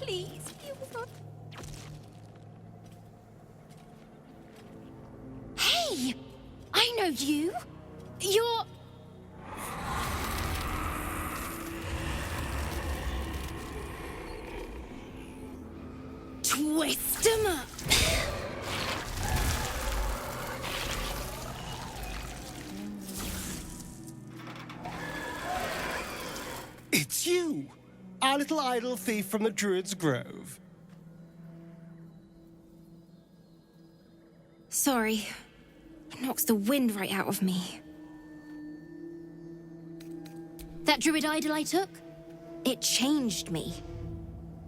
Please, Baldur. Hey! I know you! You're... Twist 'em up! It's you! Our little idol thief from the Druid's Grove. Sorry. It knocks the wind right out of me. That druid idol I took? It changed me.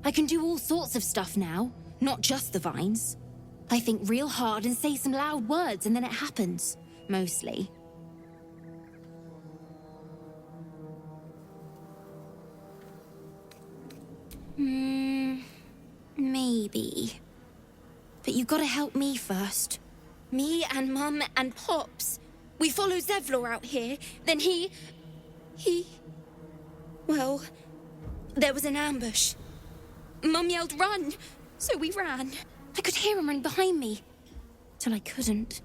I can do all sorts of stuff now, not just the vines. I think real hard and say some loud words and then it happens. Mostly. Maybe. But you gotta help me first. Me and Mum and Pops. We follow Zevlor out here, then he... Well, there was an ambush. Mum yelled, "Run!" So we ran. I could hear him running behind me. Till I couldn't.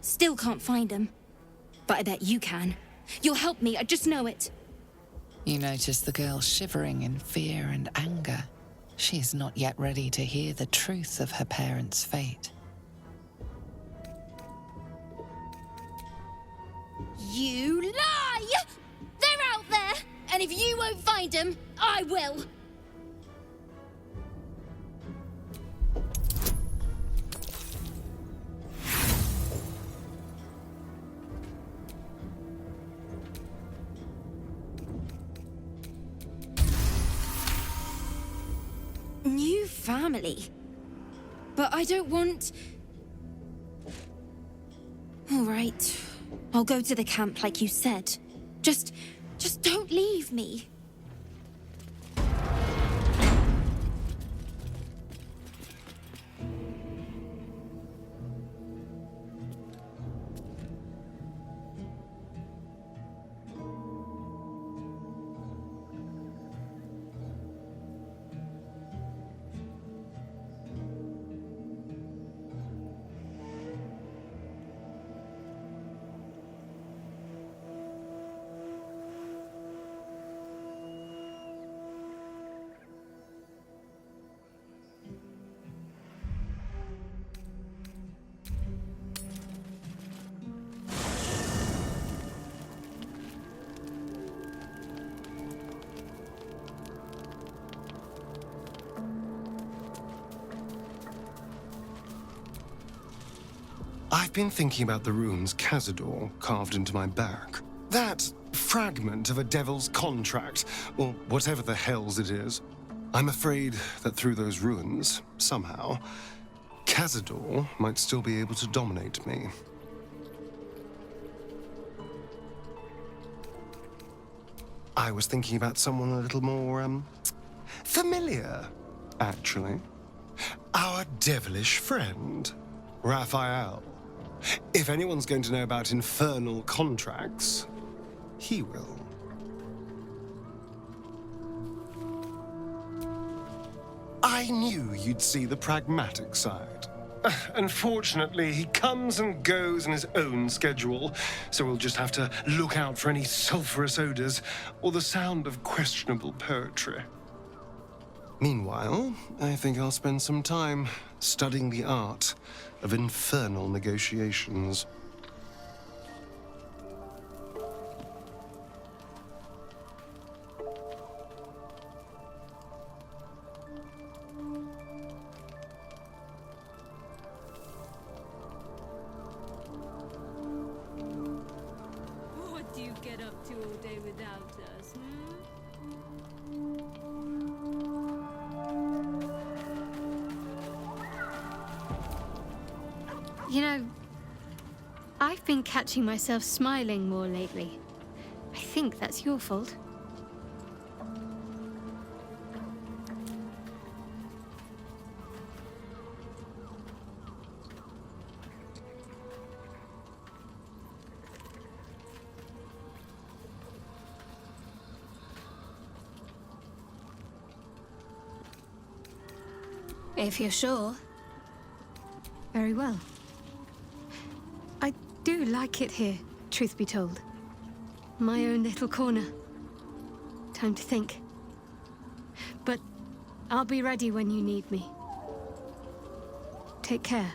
Still can't find him. But I bet you can. You'll help me, I just know it. You notice the girl shivering in fear and anger. She's not yet ready to hear the truth of her parents' fate. You lie! They're out there! And if you won't find them, I will! New family. But I don't want... All right. I'll go to the camp like you said. Just don't leave me. I've been thinking about the runes Cazador carved into my back. That fragment of a devil's contract, or whatever the hells it is. I'm afraid that through those ruins, somehow, Cazador might still be able to dominate me. I was thinking about someone a little more, familiar, actually. Our devilish friend, Raphael. If anyone's going to know about infernal contracts, he will. I knew you'd see the pragmatic side. Unfortunately, he comes and goes in his own schedule, so we'll just have to look out for any sulphurous odors or the sound of questionable poetry. Meanwhile, I think I'll spend some time studying the art of infernal negotiations. What do you get up to all day without us, You know, I've been catching myself smiling more lately. I think that's your fault. If you're sure. Very well. I do like it here, truth be told. My own little corner. Time to think. But I'll be ready when you need me. Take care.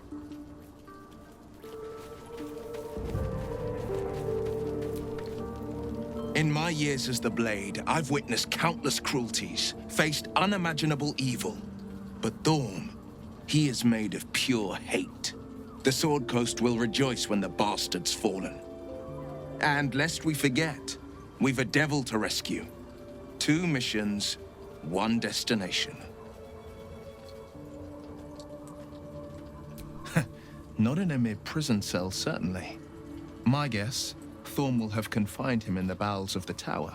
In my years as the Blade, I've witnessed countless cruelties, faced unimaginable evil. But Thorm, he is made of pure hate. The Sword Coast will rejoice when the bastard's fallen. And lest we forget, we've a devil to rescue. 2 missions, 1 destination. Not in a mere prison cell, certainly. My guess, Thorm will have confined him in the bowels of the tower.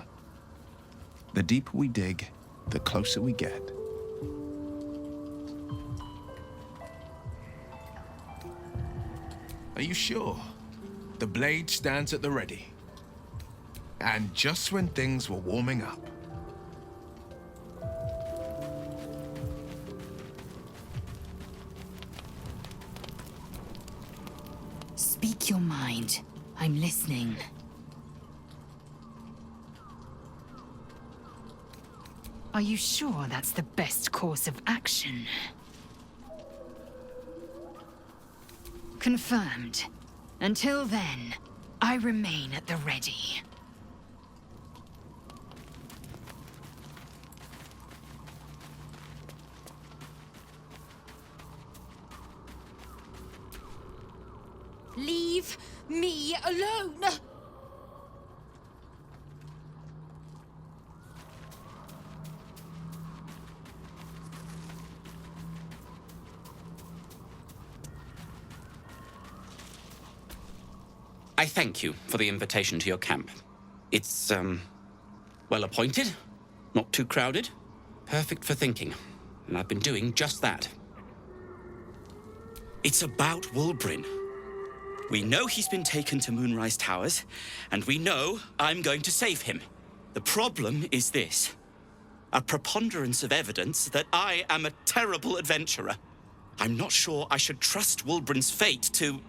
The deeper we dig, the closer we get. Are you sure? The blade stands at the ready. And just when things were warming up. Speak your mind. I'm listening. Are you sure that's the best course of action? Confirmed. Until then, I remain at the ready. Leave me alone! I thank you for the invitation to your camp. It's, well appointed, not too crowded, perfect for thinking, and I've been doing just that. It's about Wulbren. We know he's been taken to Moonrise Towers, and we know I'm going to save him. The problem is this: a preponderance of evidence that I am a terrible adventurer. I'm not sure I should trust Wulbren's fate to,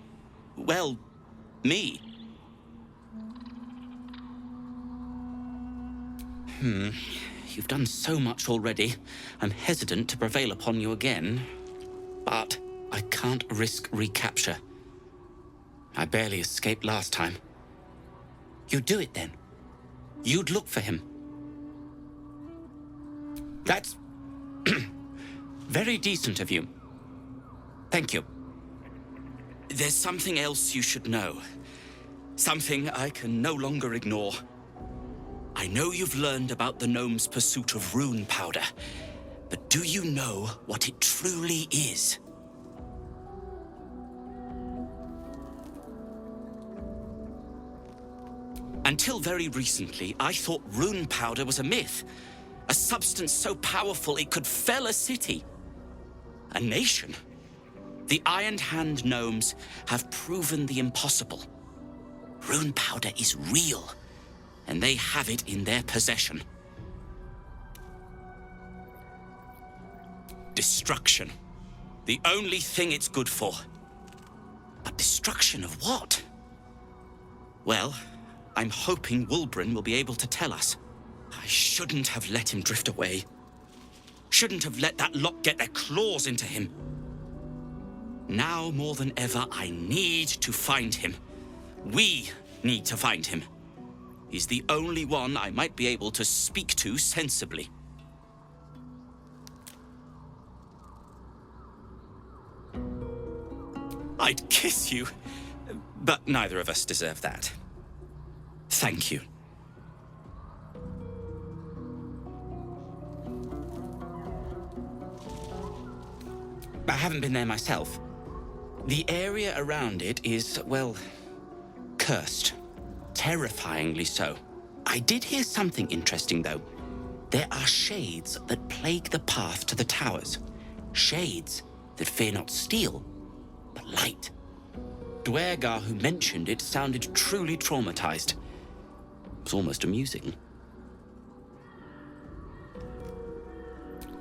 well, me. You've done so much already. I'm hesitant to prevail upon you again. But I can't risk recapture. I barely escaped last time. You'd do it then. You'd look for him. That's very decent of you. Thank you. There's something else you should know. Something I can no longer ignore. I know you've learned about the gnome's pursuit of rune powder, but do you know what it truly is? Until very recently, I thought rune powder was a myth. A substance so powerful it could fell a city. A nation. The Iron Hand gnomes have proven the impossible. Rune powder is real, and they have it in their possession. Destruction. The only thing it's good for. But destruction of what? Well, I'm hoping Wulbren will be able to tell us. I shouldn't have let him drift away. Shouldn't have let that lot get their claws into him. Now more than ever, I need to find him. We need to find him. He's the only one I might be able to speak to sensibly. I'd kiss you, but neither of us deserve that. Thank you. I haven't been there myself. The area around it is, well, cursed. Terrifyingly so. I did hear something interesting, though. There are shades that plague the path to the towers. Shades that fear not steel, but light. Dwergar, who mentioned it, sounded truly traumatized. It was almost amusing.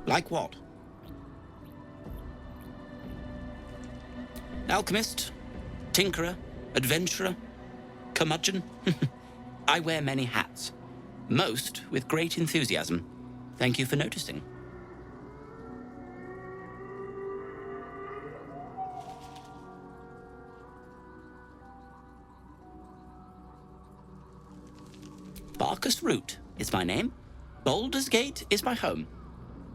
Like what? Alchemist, tinkerer, adventurer, curmudgeon. I wear many hats, most with great enthusiasm. Thank you for noticing. Barkus Root is my name. Baldur's Gate is my home.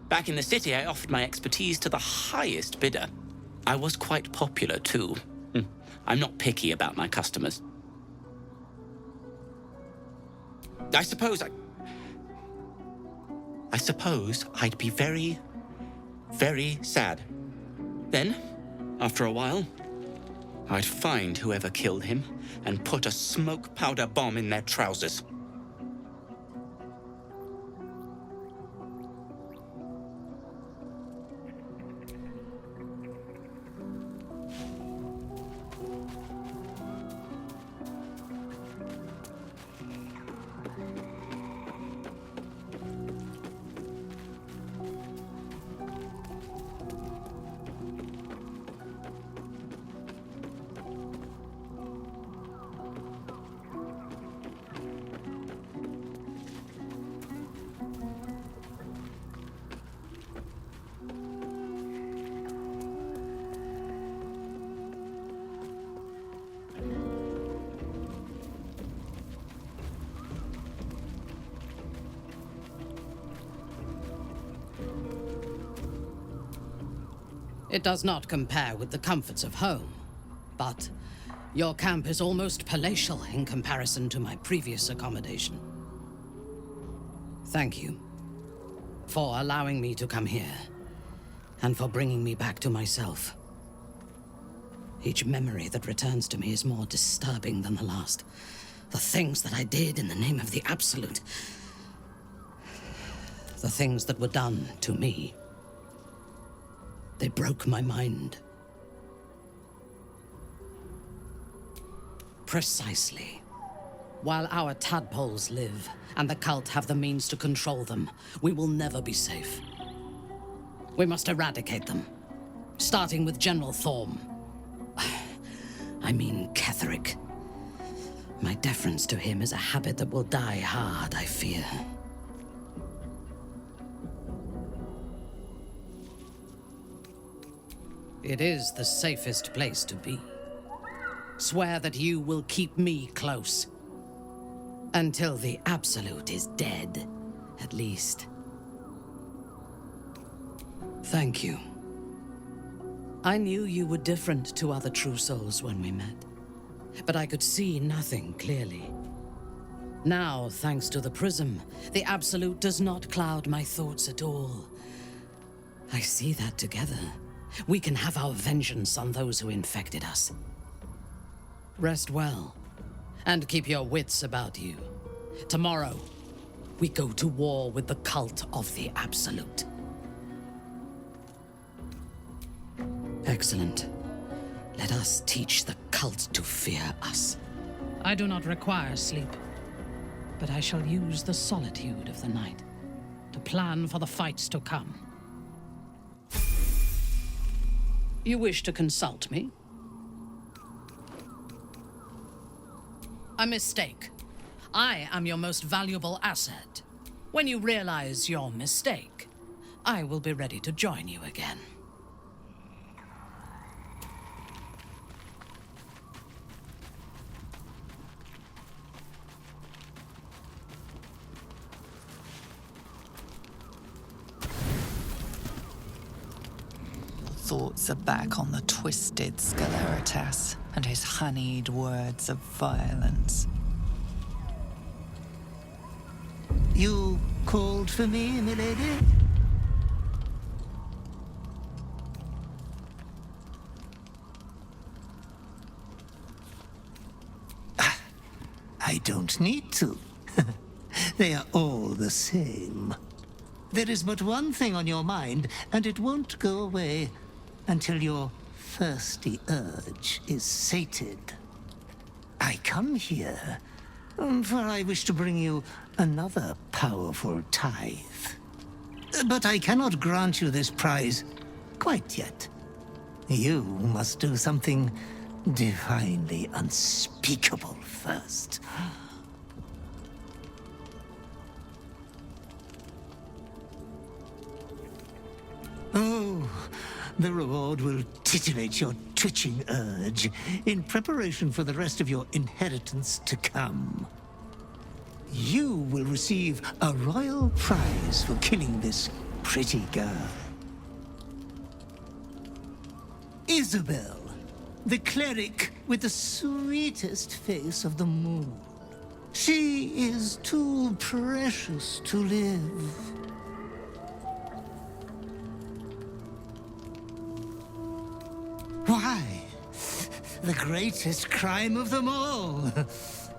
Back in the city, I offered my expertise to the highest bidder. I was quite popular, too. I'm not picky about my customers. I suppose I'd be very, very sad. Then, after a while, I'd find whoever killed him and put a smoke powder bomb in their trousers. It does not compare with the comforts of home, but your camp is almost palatial in comparison to my previous accommodation. Thank you for allowing me to come here, and for bringing me back to myself. Each memory that returns to me is more disturbing than the last. The things that I did in the name of the Absolute. The things that were done to me. They broke my mind. Precisely. While our tadpoles live, and the cult have the means to control them, we will never be safe. We must eradicate them, starting with General Thorm. I mean Ketheric. My deference to him is a habit that will die hard, I fear. It is the safest place to be. Swear that you will keep me close. Until the Absolute is dead, at least. Thank you. I knew you were different to other true souls when we met, but I could see nothing clearly. Now, thanks to the prism, the Absolute does not cloud my thoughts at all. I see that together, we can have our vengeance on those who infected us. Rest well, and keep your wits about you. Tomorrow, we go to war with the cult of the Absolute. Excellent. Let us teach the cult to fear us. I do not require sleep, but I shall use the solitude of the night to plan for the fights to come. You wish to consult me? A mistake. I am your most valuable asset. When you realize your mistake, I will be ready to join you again. Thoughts are back on the twisted Sceleritas and his honeyed words of violence. You called for me, milady? I don't need to. They are all the same. There is but one thing on your mind, and it won't go away until your thirsty urge is sated. I come here, for I wish to bring you another powerful tithe. But I cannot grant you this prize quite yet. You must do something divinely unspeakable first. Oh, the reward will titillate your twitching urge in preparation for the rest of your inheritance to come. You will receive a royal prize for killing this pretty girl. Isabel, the cleric with the sweetest face of them all. She is too precious to live. Why? The greatest crime of them all.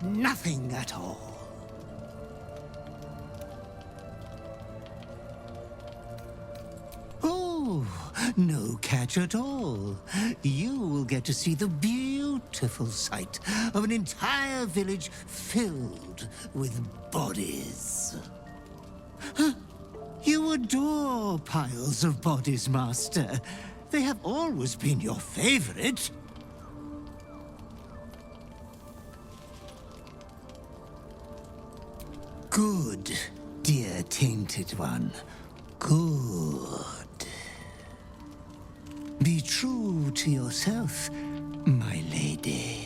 Nothing at all. Oh, no catch at all. You will get to see the beautiful sight of an entire village filled with bodies. Huh? You adore piles of bodies, Master. They have always been your favorite. Good, dear tainted one. Good. Be true to yourself, my lady.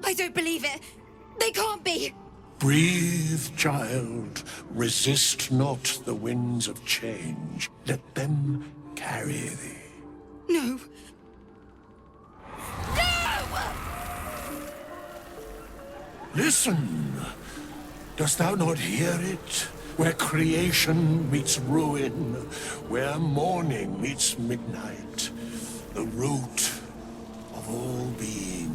I don't believe it. They can't be. Breathe, child. Resist not the winds of change. Let them carry thee. No. Listen. Dost thou not hear it? Where creation meets ruin, where morning meets midnight, the root of all being.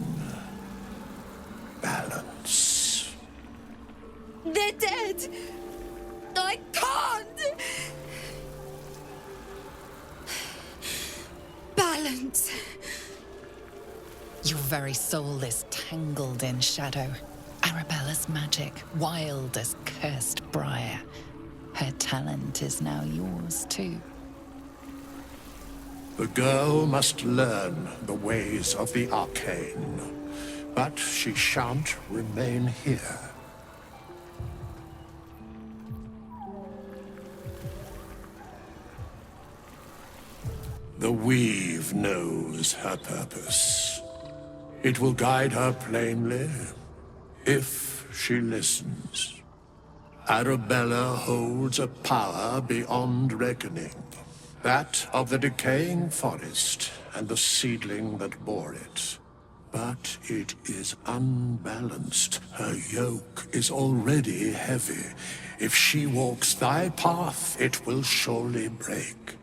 Balance. They're dead. I can't. Balance. Your very soul is tangled in shadow. Arabella's magic, wild as cursed briar. Her talent is now yours too. The girl must learn the ways of the arcane, but she shan't remain here. The weave knows her purpose. It will guide her plainly, if she listens. Arabella holds a power beyond reckoning. That of the decaying forest and the seedling that bore it. But it is unbalanced. Her yoke is already heavy. If she walks thy path, it will surely break.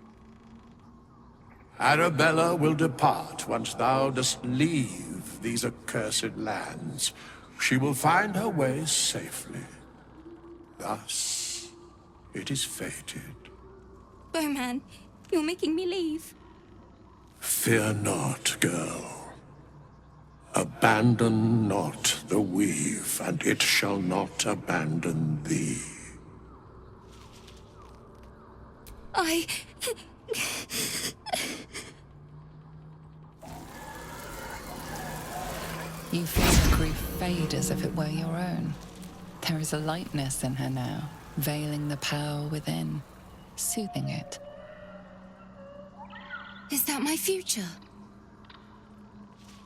Arabella will depart once thou dost leave these accursed lands. She will find her way safely. Thus, it is fated. Bowman, you're making me leave. Fear not, girl. Abandon not the weave, and it shall not abandon thee. You feel her grief fade as if it were your own. There is a lightness in her now, veiling the power within, soothing it. Is that my future?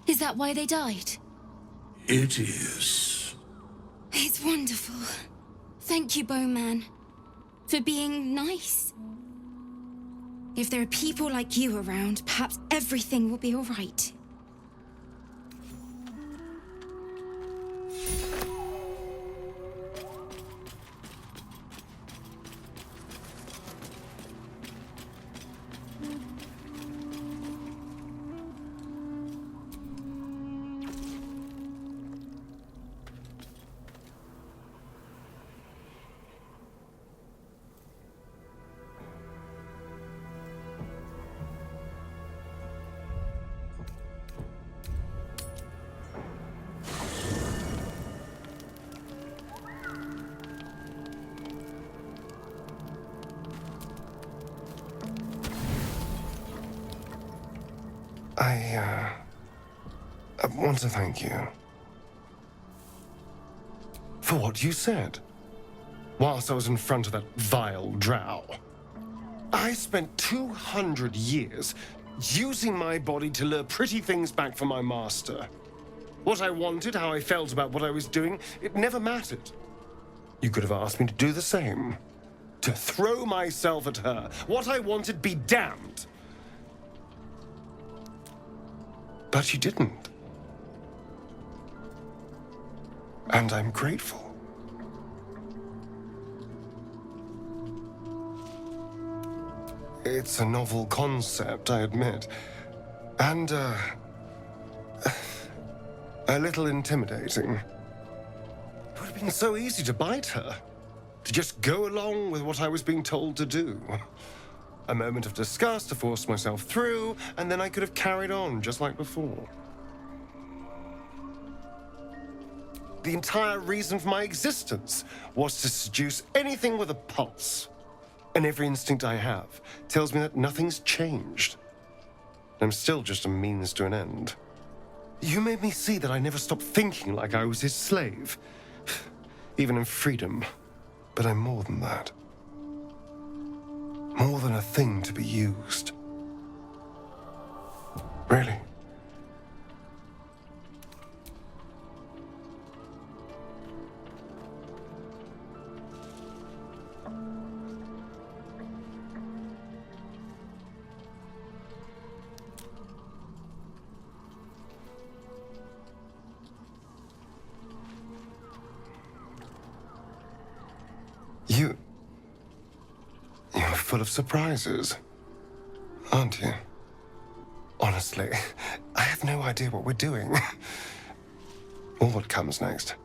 Is that why they died? It is. It's wonderful. Thank you, Bowman, for being nice. If there are people like you around, perhaps everything will be all right. I want to thank you for what you said whilst I was in front of that vile drow. I spent 200 years using my body to lure pretty things back from my master. What I wanted, how I felt about what I was doing, it never mattered. You could have asked me to do the same. To throw myself at her. What I wanted, be damned. But you didn't. And I'm grateful. It's a novel concept, I admit. And, a little intimidating. It would have been so easy to bite her. To just go along with what I was being told to do. A moment of disgust to force myself through, and then I could have carried on just like before. The entire reason for my existence was to seduce anything with a pulse. And every instinct I have tells me that nothing's changed. I'm still just a means to an end. You made me see that I never stopped thinking like I was his slave. Even in freedom. But I'm more than that. More than a thing to be used. Really. You're full of surprises, aren't you? Honestly, I have no idea what we're doing. Or what comes next.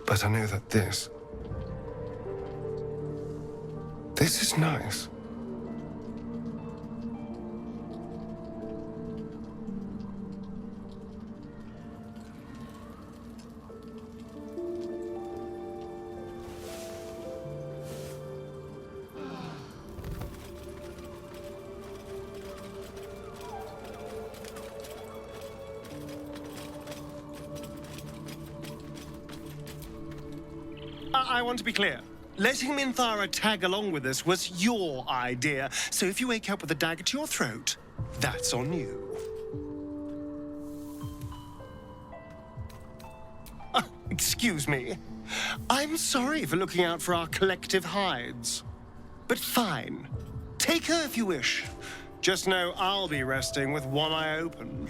But I know that this is nice. I want to be clear. Letting Minthara tag along with us was your idea, so if you wake up with a dagger to your throat, that's on you. Excuse me. I'm sorry for looking out for our collective hides. But fine. Take her if you wish. Just know I'll be resting with one eye open.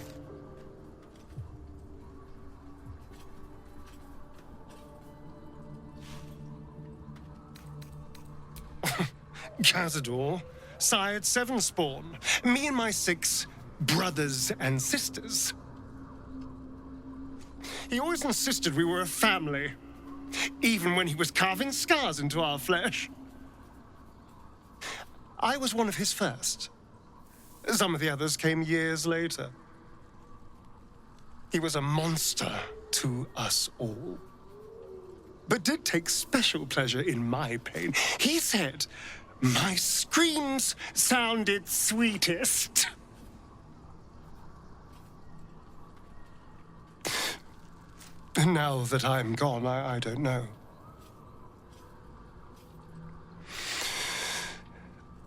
Cazador, sired 7 spawn. Me and my 6 brothers and sisters. He always insisted we were a family, even when he was carving scars into our flesh. I was one of his first. Some of the others came years later. He was a monster to us all, but did take special pleasure in my pain. He said my screams sounded sweetest. Now that I'm gone, I don't know.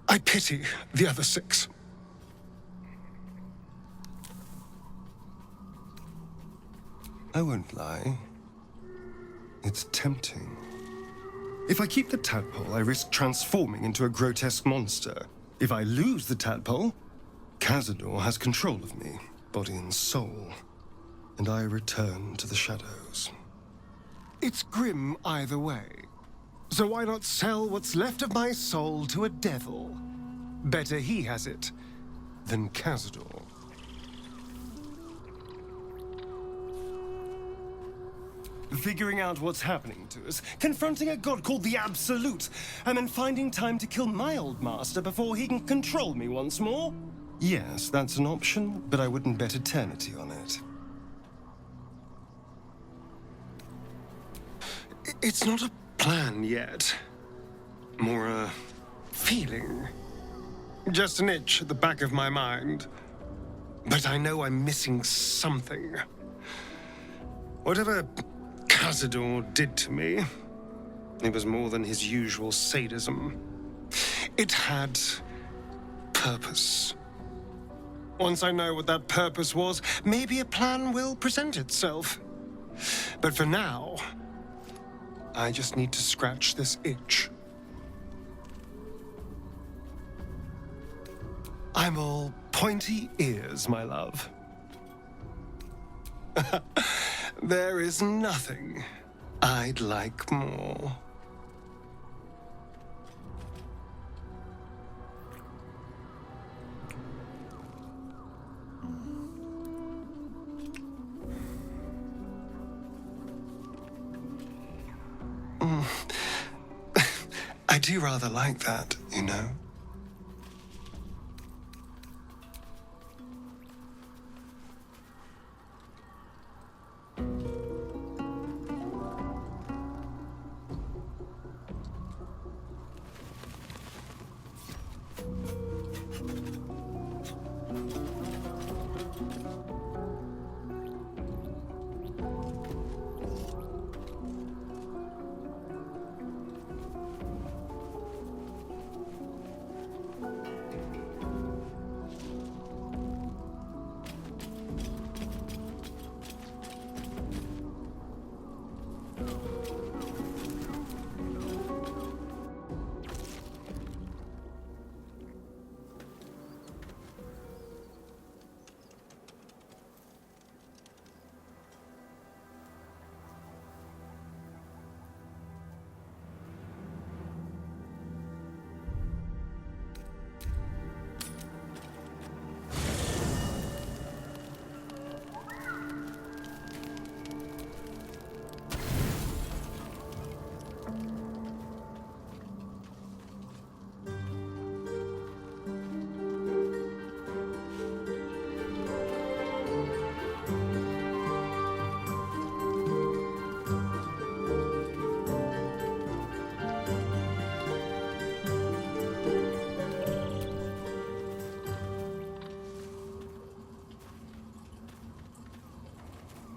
I pity the other 6. I won't lie. It's tempting. If I keep the tadpole, I risk transforming into a grotesque monster. If I lose the tadpole, Cazador has control of me, body and soul, and I return to the shadows. It's grim either way. So why not sell what's left of my soul to a devil? Better he has it than Cazador. Figuring out what's happening to us, confronting a god called the Absolute, and then finding time to kill my old master before he can control me once more? Yes, that's an option, but I wouldn't bet eternity on it. It's not a plan yet. More a feeling. Just an itch at the back of my mind. But I know I'm missing something. Whatever Cazador did to me, it was more than his usual sadism. It had purpose. Once I know what that purpose was, maybe a plan will present itself. But for now, I just need to scratch this itch. I'm all pointy ears, my love. There is nothing I'd like more. I do rather like that, you know.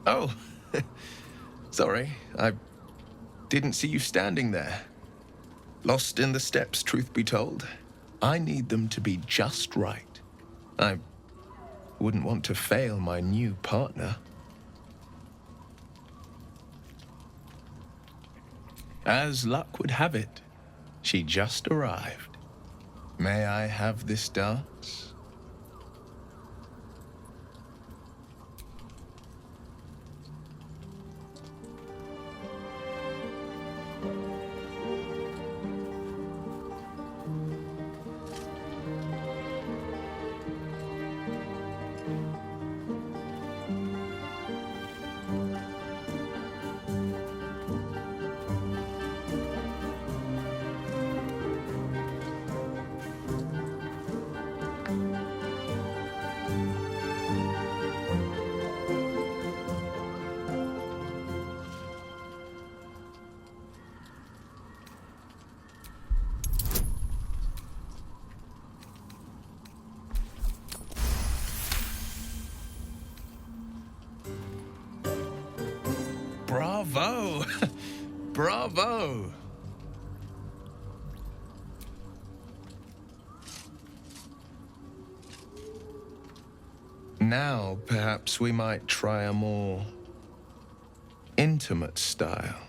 Oh, sorry. I didn't see you standing there. Lost in the steps, truth be told. I need them to be just right. I wouldn't want to fail my new partner. As luck would have it, she just arrived. May I have this dance? Bravo! Bravo! Now, perhaps we might try a more intimate style.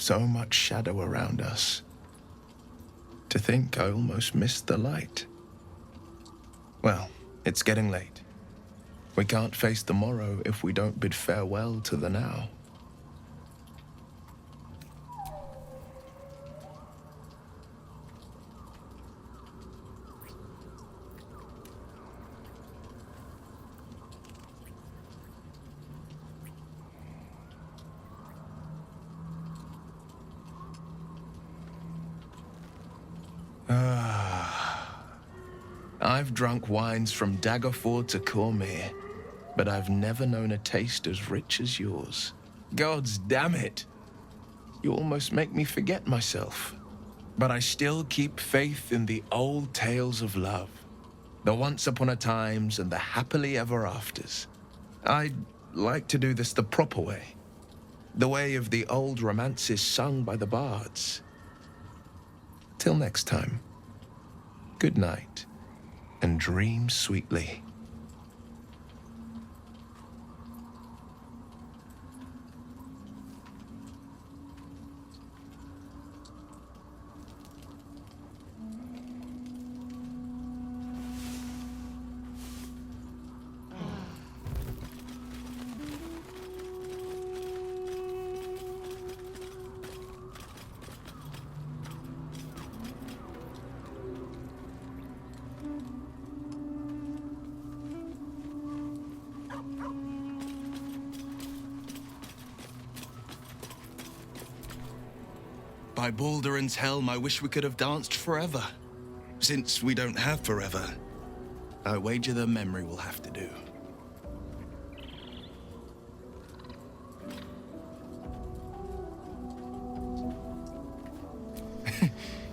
so much shadow around us. To think I almost missed the light. Well, it's getting late. We can't face the morrow if we don't bid farewell to the now. I've drunk wines from Daggerford to Cormyr, but I've never known a taste as rich as yours. Gods damn it! You almost make me forget myself. But I still keep faith in the old tales of love. The once upon a times and the happily ever afters. I'd like to do this the proper way. The way of the old romances sung by the bards. Till next time, good night, and dream sweetly. By Baldur's helm, I wish we could have danced forever. Since we don't have forever, I wager the memory will have to do.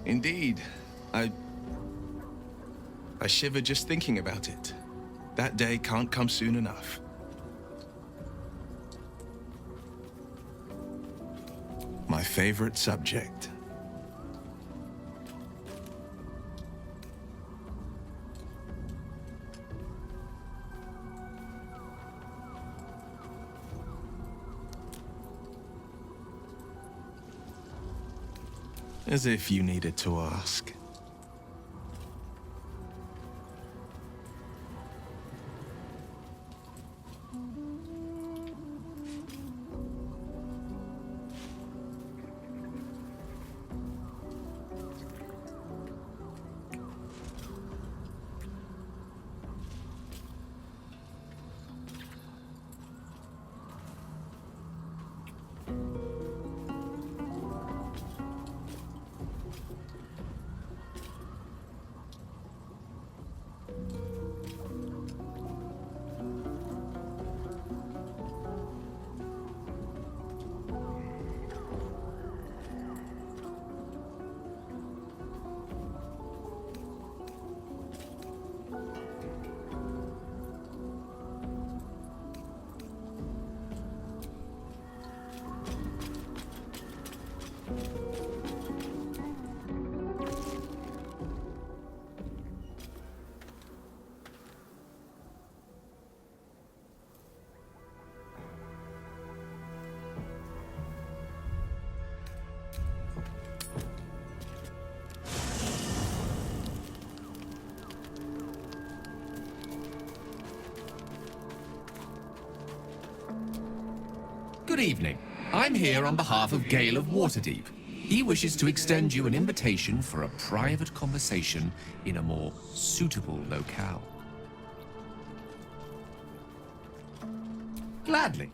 Indeed. I shiver just thinking about it. That day can't come soon enough. My favorite subject. As if you needed to ask. Good evening. I'm here on behalf of Gale of Waterdeep. He wishes to extend you an invitation for a private conversation in a more suitable locale. Gladly.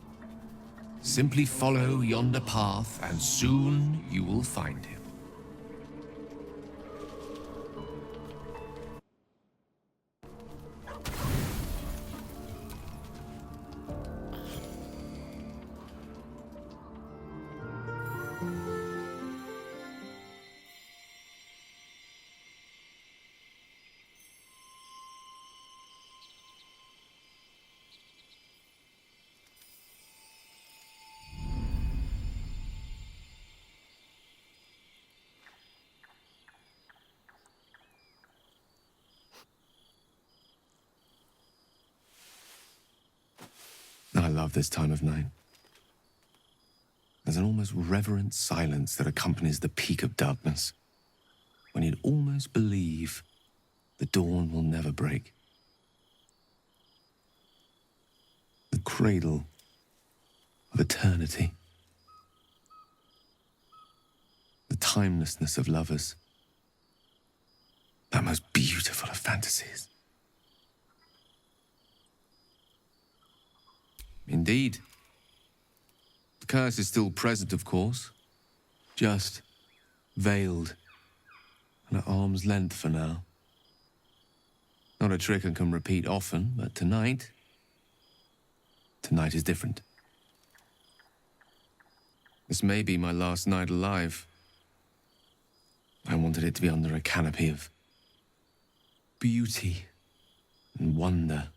Simply follow yonder path, and soon you will find him. I love this time of night. There's an almost reverent silence that accompanies the peak of darkness, when you'd almost believe the dawn will never break. The cradle of eternity. The timelessness of lovers. That most beautiful of fantasies. Indeed. The curse is still present, of course. Just veiled and at arm's length for now. Not a trick I can repeat often, but tonight is different. This may be my last night alive. I wanted it to be under a canopy of beauty and wonder,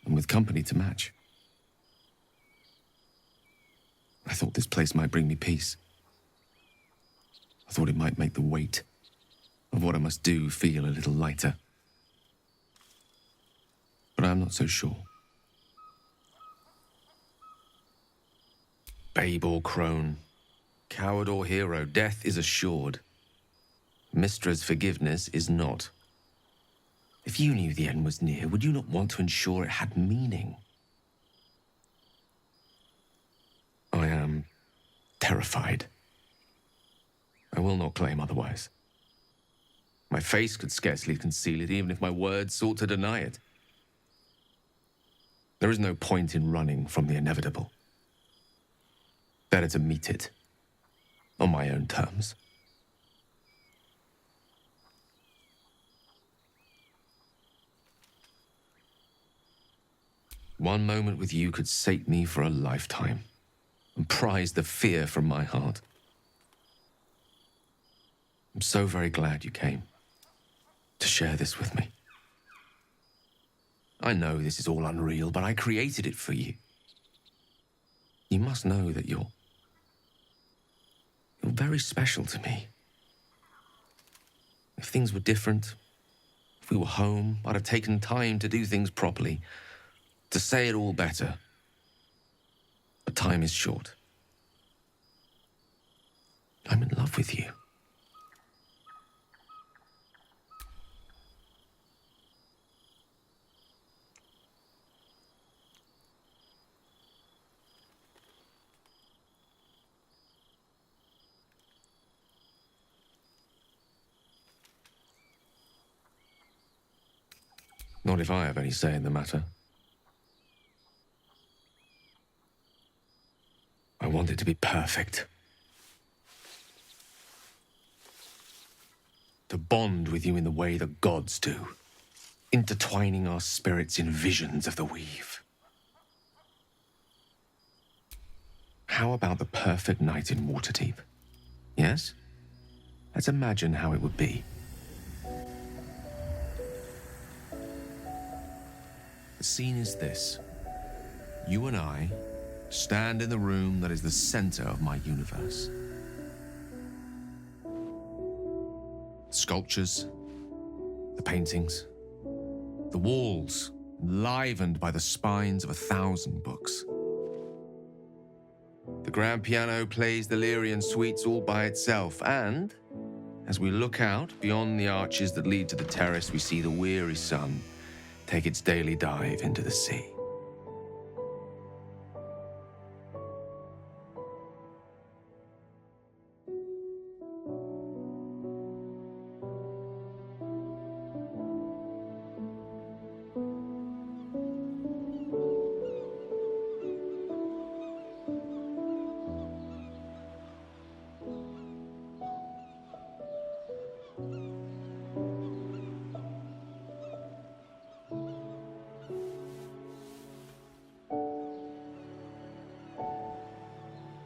and with company to match. I thought this place might bring me peace. I thought it might make the weight of what I must do feel a little lighter. But I'm not so sure. Babe or crone, coward or hero, death is assured. Mistra's forgiveness is not. If you knew the end was near, would you not want to ensure it had meaning? I am terrified. I will not claim otherwise. My face could scarcely conceal it, even if my words sought to deny it. There is no point in running from the inevitable. Better to meet it on my own terms. One moment with you could sate me for a lifetime and prize the fear from my heart. I'm so very glad you came to share this with me. I know this is all unreal, but I created it for you. You must know that you're very special to me. If things were different, if we were home, I'd have taken time to do things properly, to say it all better. But time is short. I'm in love with you. Not if I have any say in the matter. I want it to be perfect. To bond with you in the way the gods do, intertwining our spirits in visions of the weave. How about the perfect night in Waterdeep? Yes? Let's imagine how it would be. The scene is this. You and I stand in the room that is the center of my universe. The sculptures, the paintings, the walls enlivened by the spines of 1,000 books. The grand piano plays the Lyrian suites all by itself, and as we look out beyond the arches that lead to the terrace, we see the weary sun take its daily dive into the sea.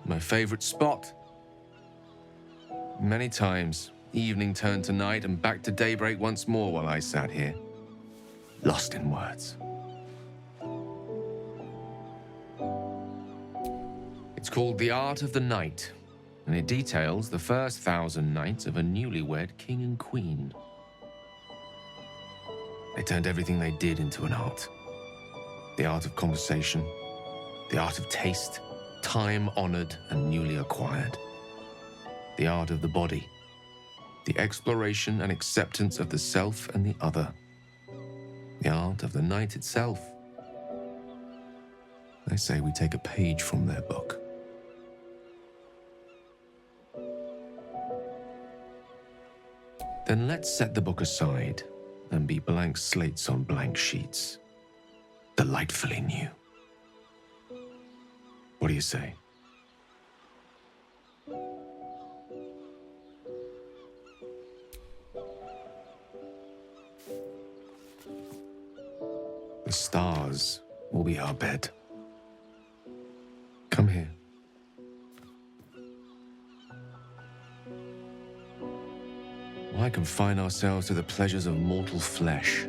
My favorite spot. Many times, evening turned to night and back to daybreak once more while I sat here, lost in words. It's called The Art of the Night, and it details the first 1,000 nights of a newlywed king and queen. They turned everything they did into an art. The art of conversation, The art of taste, time-honored and newly acquired. The art of the body. The exploration and acceptance of the self and the other. The art of the night itself. They say we take a page from their book. Then let's set the book aside and be blank slates on blank sheets. Delightfully new. What do you say? The stars will be our bed. Come here. Why confine ourselves to the pleasures of mortal flesh?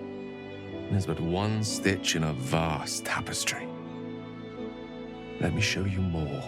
There's but one stitch in a vast tapestry. Let me show you more.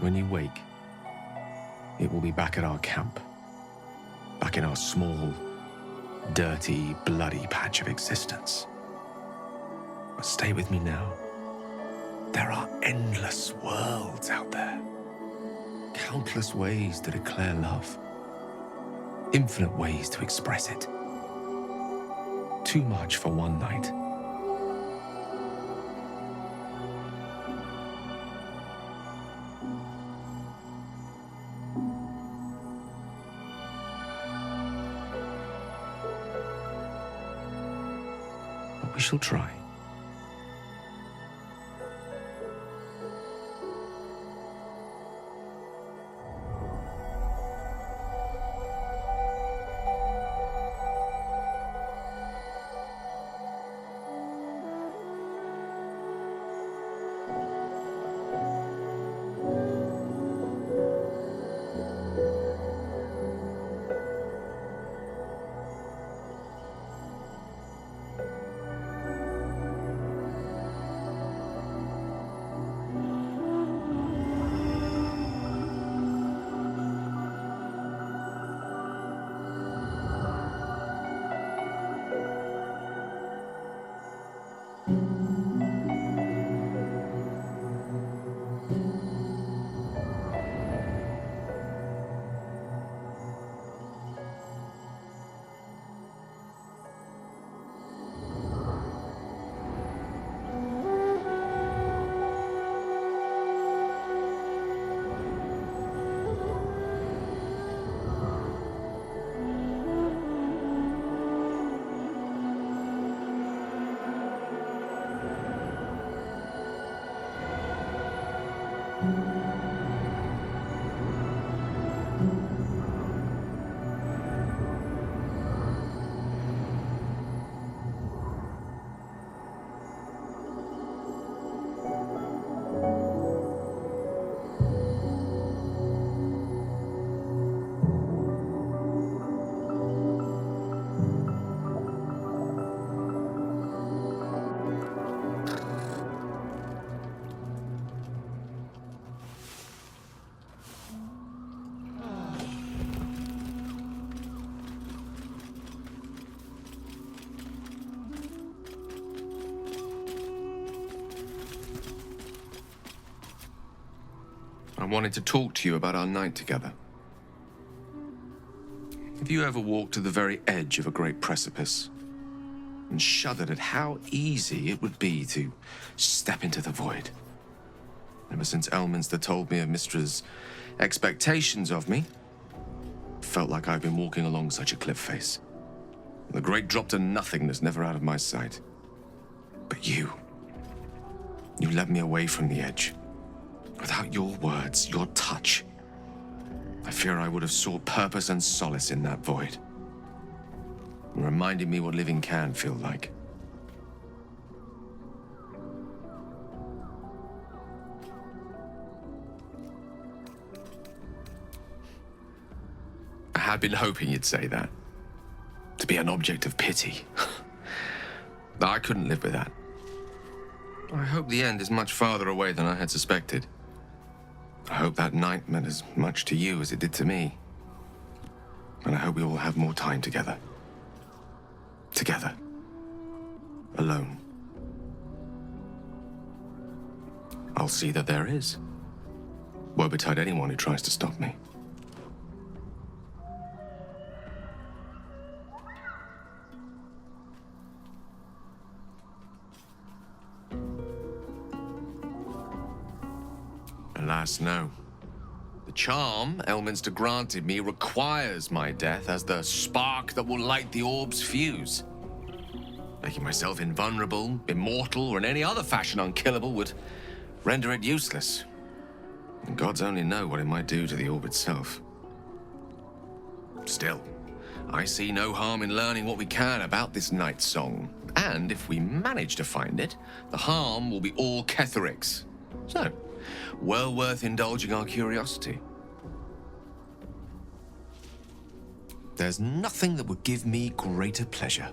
When you wake, it will be back at our camp. Back in our small, dirty, bloody patch of existence. But stay with me now. There are endless worlds out there. Countless ways to declare love. Infinite ways to express it. Too much for one night. We shall try. I wanted to talk to you about our night together. Have you ever walked to the very edge of a great precipice and shuddered at how easy it would be to step into the void? Ever since Elminster told me of Mistra's expectations of me, felt like I've been walking along such a cliff face. The great drop to nothingness, never out of my sight. But you led me away from the edge. Without your words, your touch, I fear I would have sought purpose and solace in that void. Reminding me what living can feel like. I had been hoping you'd say that. To be an object of pity. I couldn't live with that. I hope the end is much farther away than I had suspected. I hope that night meant as much to you as it did to me. And I hope we all have more time together. Together. Alone. I'll see that there is. Woe betide anyone who tries to stop me. Alas, no. The charm Elminster granted me requires my death as the spark that will light the orb's fuse. Making myself invulnerable, immortal, or in any other fashion unkillable would render it useless. And gods only know what it might do to the orb itself. Still, I see no harm in learning what we can about this night song. And if we manage to find it, the harm will be all Ketheric's. So, well worth indulging our curiosity. There's nothing that would give me greater pleasure